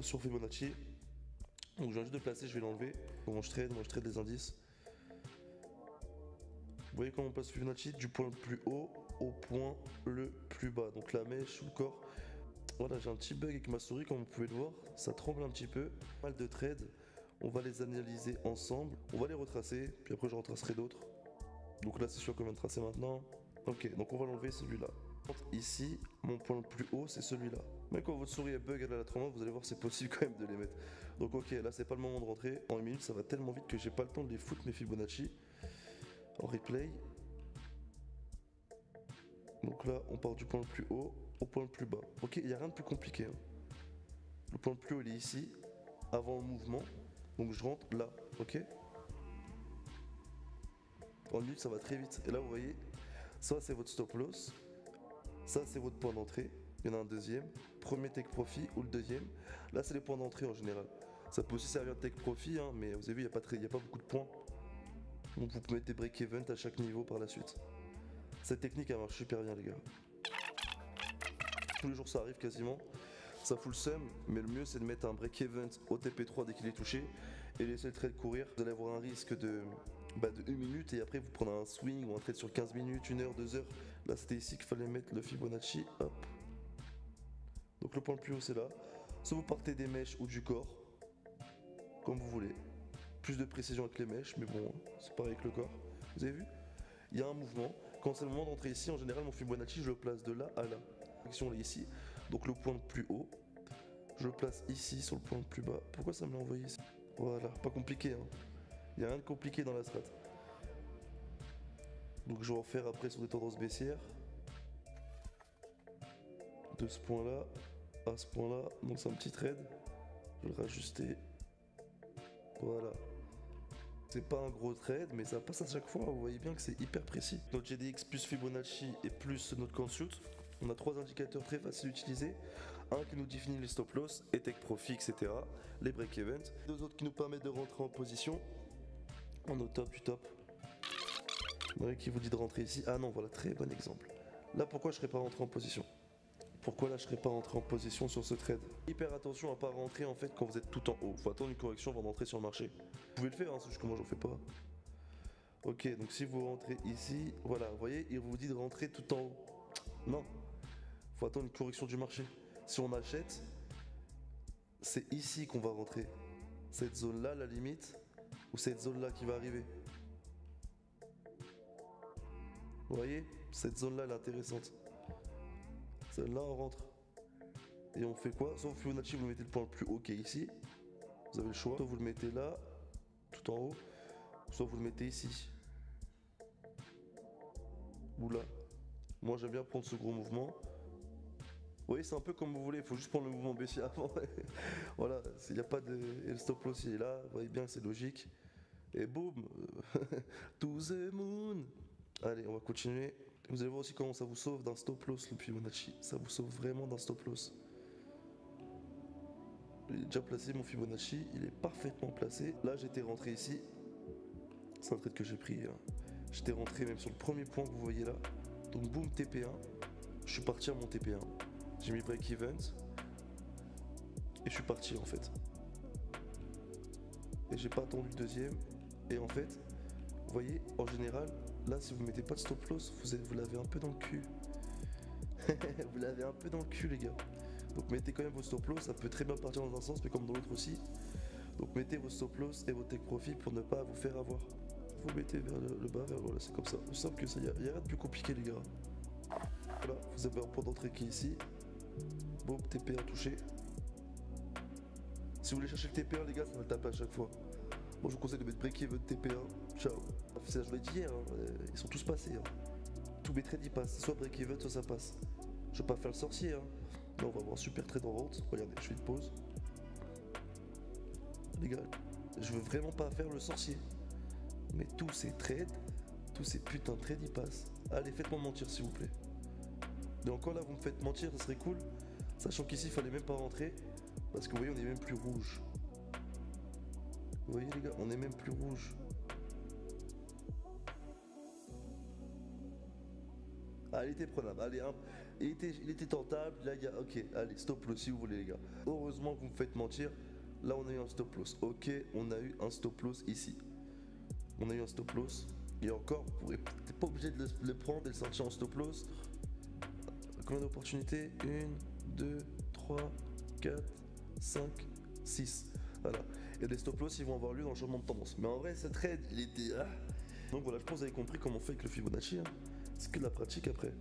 sur Fibonacci. Donc je viens juste de placer, je vais l'enlever. Moi je trade les indices. Vous voyez comment on place Fibonacci du point le plus haut au point le plus bas. Donc la mèche ou le corps. Voilà, j'ai un petit bug avec ma souris, comme vous pouvez le voir. Ça tremble un petit peu. Pas mal de trades. On va les analyser ensemble. On va les retracer, puis après je retracerai d'autres. Donc là c'est sûr qu'on vient de tracer maintenant. Ok, donc on va l'enlever celui-là. Ici, mon point le plus haut c'est celui-là. Même quand votre souris est bug à la tremblante, vous allez voir c'est possible quand même de les mettre. Donc ok, là c'est pas le moment de rentrer. En une minute ça va tellement vite que j'ai pas le temps de les foutre mes Fibonacci. En replay. Donc là on part du point le plus haut au point le plus bas. Ok, il n'y a rien de plus compliqué. Hein. Le point le plus haut il est ici, avant le mouvement. Donc je rentre là, ok. En une minute ça va très vite. Et là vous voyez, ça c'est votre stop loss. Ça c'est votre point d'entrée. Il y en a un deuxième. Premier take profit ou le deuxième. Là c'est les points d'entrée en général. Ça peut aussi servir de take profit, hein, mais vous avez vu, il n'y a pas beaucoup de points. Donc vous pouvez mettre des break-even à chaque niveau par la suite. Cette technique elle marche super bien les gars. Tous les jours ça arrive quasiment. Ça fout le seum, mais le mieux c'est de mettre un break-even au TP3 dès qu'il est touché et laisser le trade courir. Vous allez avoir un risque de 1 minute et après vous prenez un swing ou un trade sur 15 minutes, 1 heure, 2 heures. Là c'était ici qu'il fallait mettre le Fibonacci. Hop. Donc le point le plus haut c'est là. Soit vous partez des mèches ou du corps, comme vous voulez. Plus de précision avec les mèches, mais bon, c'est pareil avec le corps. Vous avez vu? Il y a un mouvement. Quand c'est le moment d'entrer ici, en général mon Fibonacci je le place de là à là. L'action est ici, donc le point le plus haut. Je le place ici sur le point le plus bas. Pourquoi ça me l'a envoyé ici? Voilà, pas compliqué hein. Il n'y a rien de compliqué dans la strat. Donc je vais en faire après sur des tendances baissières. De ce point là à ce point là. Donc c'est un petit trade. Je vais le rajuster. Voilà. C'est pas un gros trade, mais ça passe à chaque fois. Vous voyez bien que c'est hyper précis. Notre GDX plus Fibonacci et plus notre consult. On a 3 indicateurs très faciles à utiliser. Un qui nous définit les stop loss et take profit, etc. Les break events. 2 autres qui nous permettent de rentrer en position. On est au top du top. Ouais, qui vous dit de rentrer ici. Ah non, voilà, très bon exemple. Là, pourquoi je serais pas rentré en position? Pourquoi là je serais pas rentré en position sur ce trade? Hyper attention à pas rentrer en fait quand vous êtes tout en haut. Faut attendre une correction avant d'entrer sur le marché. Vous pouvez le faire, hein, c'est juste que moi j'en fais pas. Ok, donc si vous rentrez ici, voilà, vous voyez, il vous dit de rentrer tout en haut. Non, faut attendre une correction du marché. Si on achète, c'est ici qu'on va rentrer. Cette zone là, la limite, ou cette zone là qui va arriver. Vous voyez, cette zone là elle est intéressante. Celle-là on rentre. Et on fait quoi? Soit Fibonacci vous mettez le point le plus haut qui est ici. Vous avez le choix. Soit vous le mettez là, tout en haut. Soit vous le mettez ici. Ou là. Moi j'aime bien prendre ce gros mouvement. Vous voyez, c'est un peu comme vous voulez, il faut juste prendre le mouvement baissier avant. Voilà, il n'y a pas de. Et le stop loss il est là, vous voyez bien, c'est logique. Et boum To the moon. Allez, on va continuer. Vous allez voir aussi comment ça vous sauve d'un stop loss le Fibonacci. Ça vous sauve vraiment d'un stop loss. J'ai déjà placé mon Fibonacci, il est parfaitement placé. Là j'étais rentré ici. C'est un trade que j'ai pris. Hein. J'étais rentré même sur le premier point que vous voyez là. Donc boum TP1. Je suis parti à mon TP1. J'ai mis break event. Et je suis parti en fait. Et j'ai pas attendu le deuxième. Et en fait, vous voyez, en général, là si vous mettez pas de stop loss, vous l'avez un peu dans le cul. Vous l'avez un peu dans le cul les gars. Donc mettez quand même vos stop loss, ça peut très bien partir dans un sens mais comme dans l'autre aussi. Donc mettez vos stop loss et vos take profit pour ne pas vous faire avoir. Vous mettez vers le bas, voilà, c'est comme ça. Aussi simple que ça, il n'y a rien de plus compliqué les gars. Voilà, vous avez un point d'entrée qui est ici. Boum, TP1 touché. Si vous voulez chercher le TP1 les gars, ça va le taper à chaque fois. Moi je vous conseille de mettre break-even TP1. Ciao. C'est la journée d'hier, hein. Ils sont tous passés. Hein. Tous mes trades y passent, soit break-even, soit ça passe. Je vais pas faire le sorcier. Hein. Là on va avoir un super trade en vente. Regardez, je fais une pause. Les gars, je veux vraiment pas faire le sorcier. Mais tous ces trades, tous ces putains de trades y passent. Allez, faites-moi mentir s'il vous plaît. Et encore là, vous me faites mentir, ça serait cool. Sachant qu'ici, il fallait même pas rentrer. Parce que vous voyez, on est même plus rouge. Vous voyez les gars, on est même plus rouge. Ah, elle était prenable. Allez, hein. il était tentable. Là, il y a, ok, allez, stop loss si vous voulez, les gars. Heureusement que vous me faites mentir. Là, on a eu un stop loss. Ok, on a eu un stop loss ici. On a eu un stop loss. Et encore, vous n'êtes pas obligé de le prendre et le sortir en stop loss. Combien d'opportunités? 1, 2, 3, 4, 5, 6. Voilà. Et les stop loss, ils vont avoir lieu dans le changement de tendance. Mais en vrai, ce trade, il était... Donc voilà, je pense que vous avez compris comment on fait avec le Fibonacci. Hein. C'est que de la pratique après.